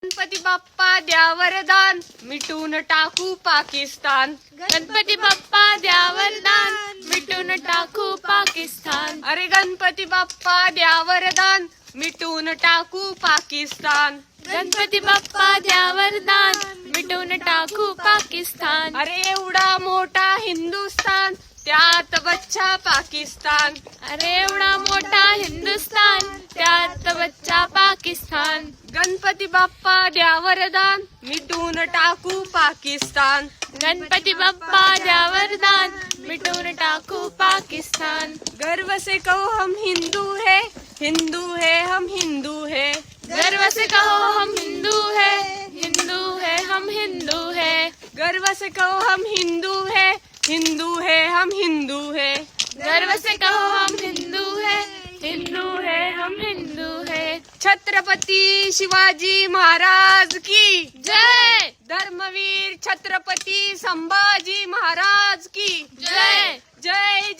गणपती बाप्पा द्या वरदान, मिटून टाकू पाकिस्तान. गणपती बाप्पा द्या वरदान, मिटून टाकू पाकिस्तान. अरे गणपती बाप्पा द्या वरदान, मिटून टाकू पाकिस्तान. गणपती बाप्पा द्या वरदान, मिटून टाकू पाकिस्तान. अरे एवढा मोठा हिंदुस्तान, त्यात बच्चा पाकिस्तान. अरे एवढा मोठा हिंदुस्तान, त्यात बच्चा पाकिस्तान. गणपती बाप्पा द्या वरदान, मिटून टाकू पाकिस्तान. गणपती बाप्पा द्या वरदान, मिटून टाकू पाकिस्तान. गर्व से कहो हम हिंदू है, हिंदू है हम हिंदू है. गर्व से कहो हम हिंदू है, हिंदू है हम हिंदू है. गर्व से कहो हम हिंदू है, हिंदू है हम हिंदू है. गर्व से कहो हम हिंदू है, हिंदू है हम हिंदू है. छत्रपती शिवाजी महाराज की जय. धर्मवीर छत्रपती संभाजी महाराज